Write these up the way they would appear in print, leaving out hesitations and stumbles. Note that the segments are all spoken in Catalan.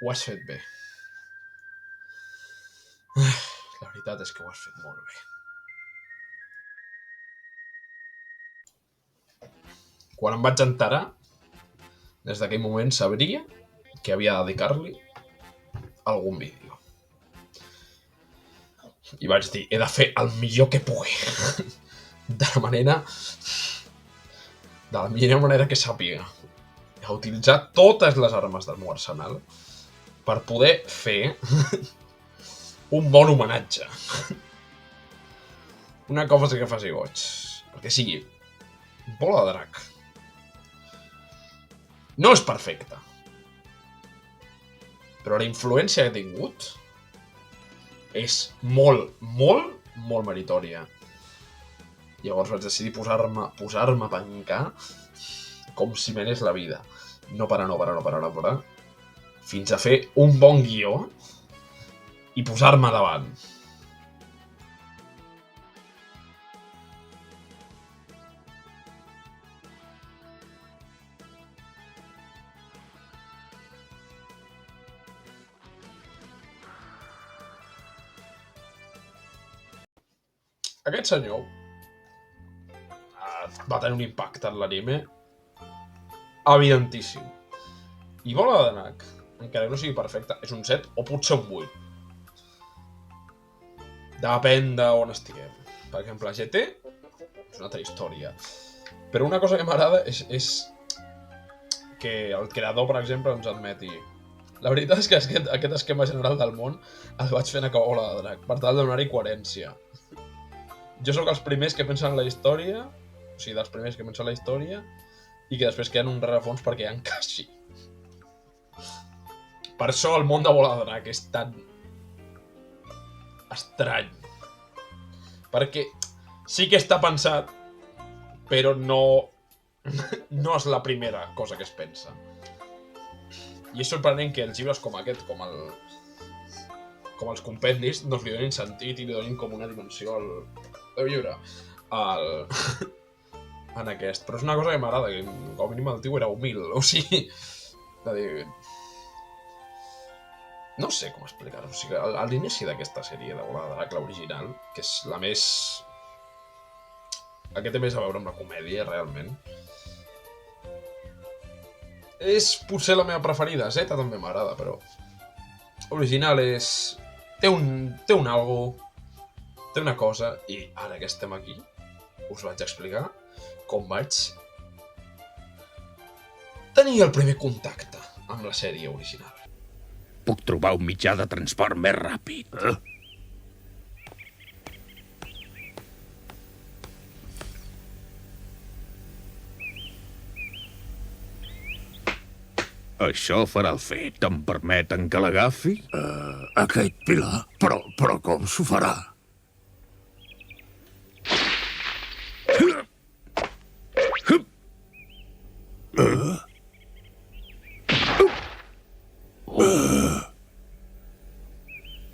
Ho has fet bé. La veritat és que ho has fet molt bé. Quan em vaig enterar, des d'aquell moment sabria que havia de dedicar-li algun vídeo. I vaig dir, he de fer el millor que pugui. De la millor manera que sàpiga. A utilitzar totes les armes del meu arsenal per poder fer un bon homenatge. Una cosa que faci goig. El que sigui. Bola de drac. No és perfecta. Però la influència que ha tingut és molt, molt, molt meritòria. Llavors vaig decidir posar-me a pencar com si m'anés la vida. No parar. Fins a fer un bon guió i posar-me davant. Aquest senyor va tenir un impacte en l'anime evidentíssim. I Bola de Drac, encara que no sigui perfecta, és un 7 o potser un 8. Depèn d'on estiguem. Per exemple, GT és una altra història. Però una cosa que m'agrada és que el creador, per exemple, ens admeti. La veritat és que aquest esquema general del món el vaig fent acabar Bola de Drac, per tal de donar-hi coherència. Jo sóc els primers que pensen en la història, o sigui, dels primers que pensen en la història, i que després queden un rerefons perquè encaixi. Per això el món de Bola de Drac és tan estrany. Perquè sí que està pensat, però no és la primera cosa que es pensa. I és sorprenent que els llibres com aquest, com els compendis, no li donin sentit i li donin com una dimensió al llibre. En aquest. Però és una cosa que m'agrada, que com a mínim el tio era humil, o sigui... De dir... No sé com explicar-ho, o sigui, a l'inici d'aquesta sèrie de Bola de Drac, l'original, que és la més... La que té més a veure amb la comèdia, realment. És potser la meva preferida, Zeta també m'agrada, però... Original és... Té un algo, té una cosa, i ara que estem aquí, us vaig explicar com vaig tenir el primer contacte amb la sèrie original. Puc trobar un mitjà de transport més ràpid. Això farà el fet. Em permeten que l'agafi? Aquest pilar? Però com s'ho farà?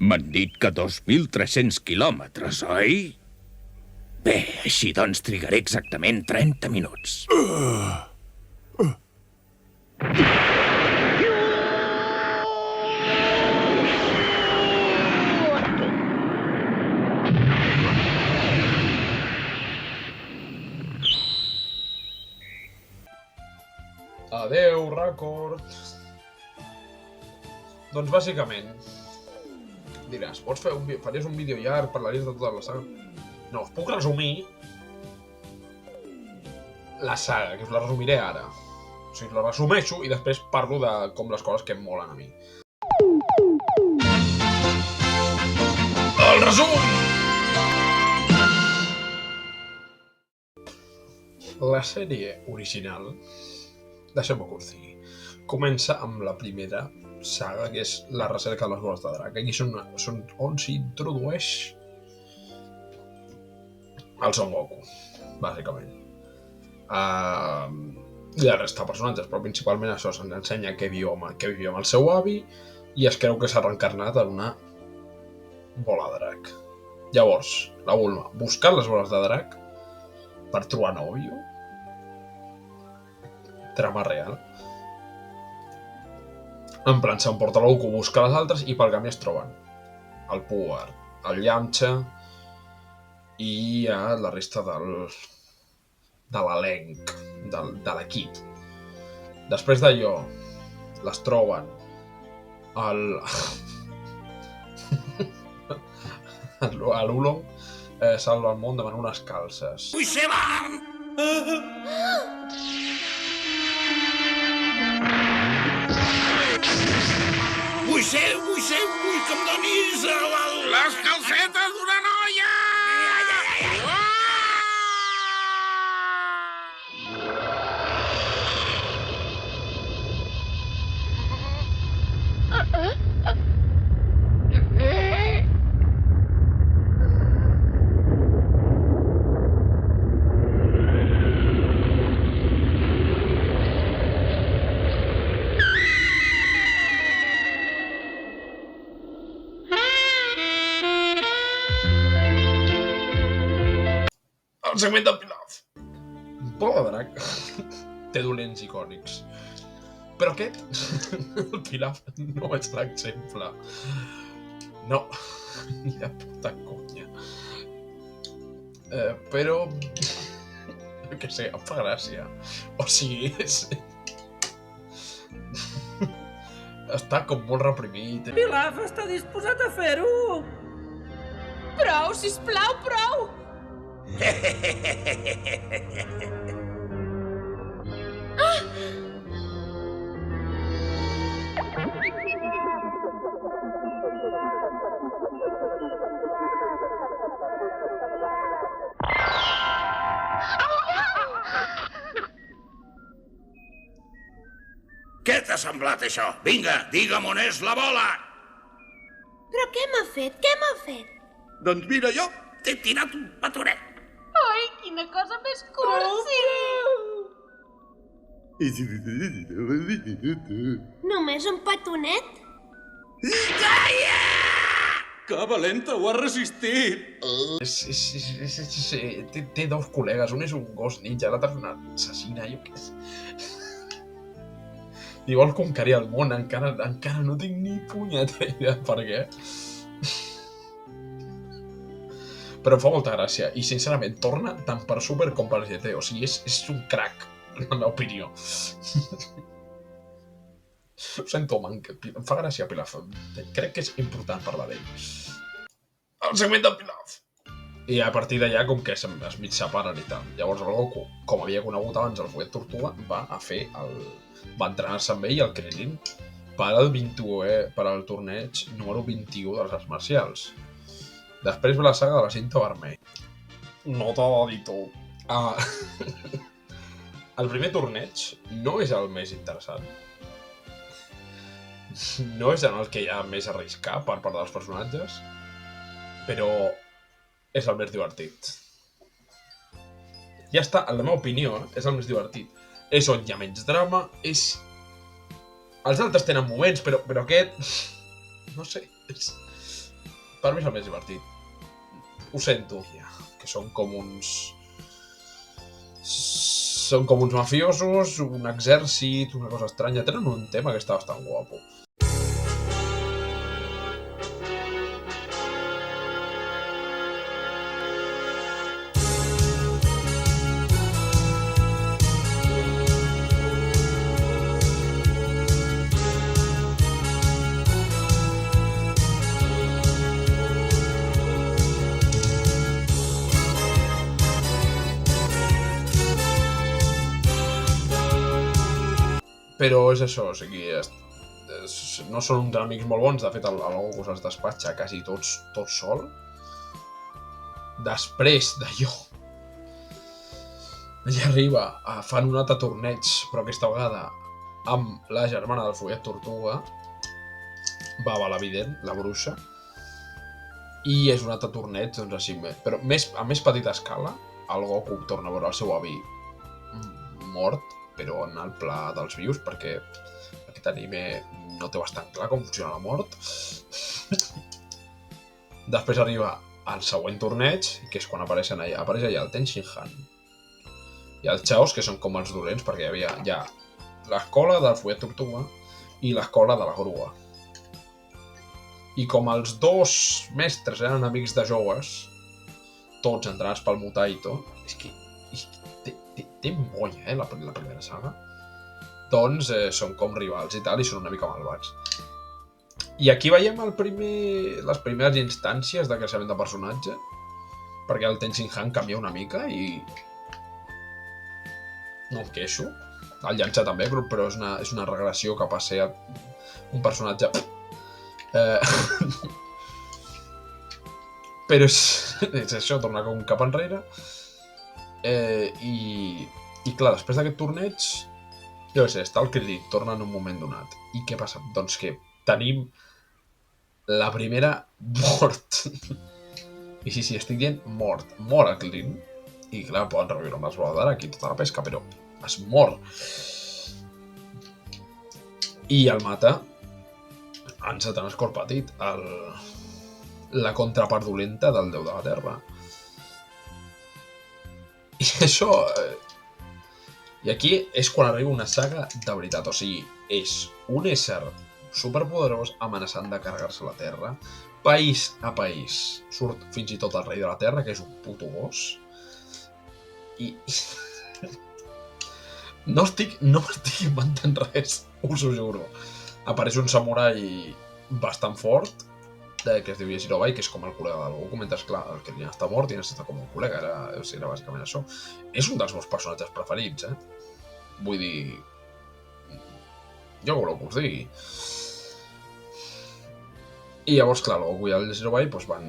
M'han dit que 2.300 quilòmetres, oi? Bé, així doncs trigaré exactament 30 minuts. Adeu, rècord. Doncs bàsicament diràs, faries un vídeo llarg, parlaries de tota la saga? No, us puc resumir la saga, que us la resumiré ara. O sigui, us la resumeixo i després parlo de com les coses que em molen a mi. El resum! La sèrie original, deixeu-me que us digui, comença amb la primera saga, que és la recerca de les boles de drac. Aquí són on s'introdueix el Son Goku, bàsicament. I la resta de personatges, però principalment això se'ns ensenya que viu amb el seu avi i es creu que s'ha reencarnat en una bola de drac. Llavors, la Bulma, buscant les boles de drac per trobar nòvio. Trama real. En plan, s'emporta l'ou que busca les altres i pel camí es troben el Puar, el Yamcha i la resta de l'elenc, de l'equip. Després d'allò, les troben l'Ulong salva el món demanant unes calces. Vull ser bar! Vull que em donis les calcetes d'una noia! El segment del Pilaf. Bola de drac té dolents icònics. Però aquest, el Pilaf, no és l'exemple. No, ni de puta conya. Però... que sé, em fa gràcia. O sigui, està com molt reprimit. Pilaf està disposat a fer-ho! Prou, sisplau, prou! Què t'ha semblat, això? Vinga, digue'm on és la bola! Però què m'ha fet? Què m'ha fet? Doncs mira, jo t'he tirat un petonet. Ai, quina cosa més cursi! Només un petonet? Que valenta, ho ha resistit! Té dos col·legues, un és un gos ninja, l'altre és una assassina, jo què sé. I vol conquerir el món, encara no tinc ni punyeta idea per què. Però em fa molta gràcia, i sincerament torna tant per Super com per GT, o sigui, és un crack, en la meva opinió. Ho sento, man, em fa gràcia Pilaf, crec que és important parlar d'ell. El segment del Pilaf! I a partir d'allà, com que es mig separen i tal. Llavors el Goku, com havia conegut abans el Fuet Tortuga, va entrenar-se amb ell, el Krillin, per al torneig número 21 de les arts marcials. Després ve la saga de la cinta vermell. Nota d'editor. El primer torneig no és el més interessant. No és en el que hi ha més a arriscar per part dels personatges, però és el més divertit. Ja està, en la meva opinió, és el més divertit. És on hi ha menys drama, és... Els altres tenen moments, però aquest... No sé, per mi és el més divertit. Ho sento, que són com uns... Són com uns mafiosos, un exèrcit, una cosa estranya. Tenen un tema que està bastant guapo. Però és això, o sigui, no són uns amics molt bons, de fet el Goku se'ls despatxa quasi tots sol. Després d'allò, ja arriba, fan un altre torneig, però aquesta vegada amb la germana del Follet Tortuga, Baba l'Evident, la bruixa, i és un altre torneig, doncs així, però a més petita escala, el Goku torna a veure el seu avi mort, però en el pla dels vius, perquè aquest anime no té bastant clar com funciona la mort. Després arriba al següent torneig, que és quan apareix allà el Ten Shinhan i el Chaos, que són com els dolents, perquè hi havia ja l'escola del Follet Tortuga i l'escola de la grua. I com els dos mestres eren amics de joves, tots entrenats pel Mutaito, és que té molla, la primera saga. Doncs són com rivals i tal, i són una mica malvats. I aquí veiem les primeres instàncies de creixement de personatge, perquè el Tenshin Han canvia una mica i... no em queixo. El Yancha també, però és una regressió cap a ser un personatge... però és això, tornar com cap enrere. I clar, després d'aquest torneig, jo sé, està el Krillin, torna en un moment donat. I què passa? Doncs que tenim la primera mort. I sí, estic dient mort. Mor el Krillin. I clar, poden reviure amb l'esbola d'Araki i tota la pesca, però es mor. I el mata en Satan Escorpatit, la contrapart dolenta del déu de la terra. I això... I aquí és quan arriba una saga de veritat, o sigui, és un ésser superpoderós amenaçant de carregar-se la terra, país a país. Surt fins i tot el rei de la terra, que és un puto gos. I... no estic inventant res, us ho juro. Apareix un samurai bastant fort, que es diu Yajirobai, que és com el col·lega del Goku, mentre, clar, el Krillin està mort i necessita com un col·lega, era bàsicament això. És un dels meus personatges preferits, Vull dir... jo voleu que us digui. I llavors, clar, el Goku i el Yajirobai van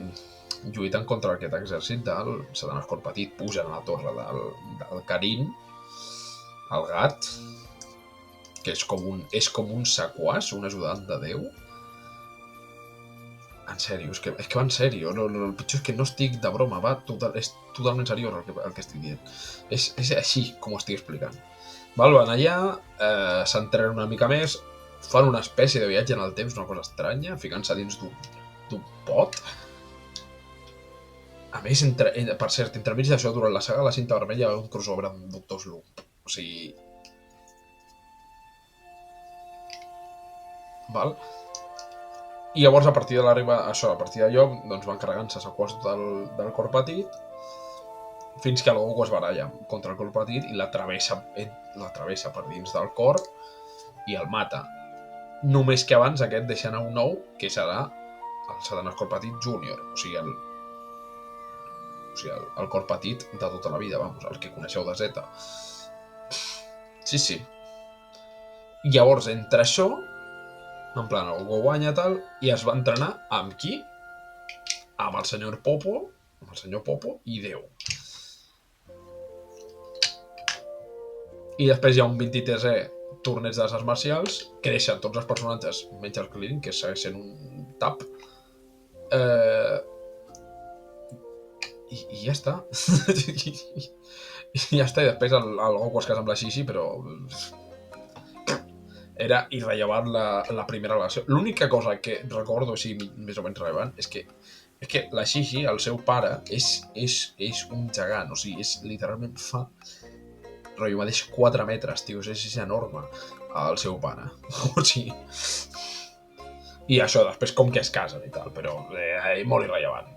lluitant contra aquest exèrcit del Satan Escorpatit, pugen a la torre del Karin, el gat, que és com un sequàs, un ajudant de Déu. En sèrio, és que va en sèrio. El pitjor és que no estic de broma, és totalment seriós el que estic dient. És així com ho estic explicant. Van allà, s'entrenen una mica més, fan una espècie de viatge en el temps, una cosa estranya, ficant-se dins d'un pot. A més, per cert, entremig d'això, durant la saga La Cinta Vermella, hi ha un crossover amb Doctor Slump. O sigui... Val? I llavors, a partir d'allò, doncs van carregant-se seqüars del cor petit, fins que el Goku es baralla contra el cor petit i la travessa per dins del cor i el mata. Només que abans aquest deixa anar un nou, que serà el Satan Escorpatit Júnior, o sigui, el cor petit de tota la vida, el que coneixeu de Z. Sí. I llavors, entre això, en plan, el Goku guanya tal, i es va entrenar amb qui? Amb el senyor Popo i Déu. I després hi ha un 23è torneig de les arts marcials, creixen tots els personatges, menys el Krillin, que segueix sent un tap. I ja està. I ja està, i després el Goku es casa amb la Shishi, però... era irrellevant la primera relació. L'única cosa que recordo així més o menys rellevant és que la Shishi, el seu pare, és un gegant, o sigui, literalment fa rotllo mateix 4 metres, tio, és enorme el seu pare. O sigui... I això, després com que es casen i tal, però molt irrellevant.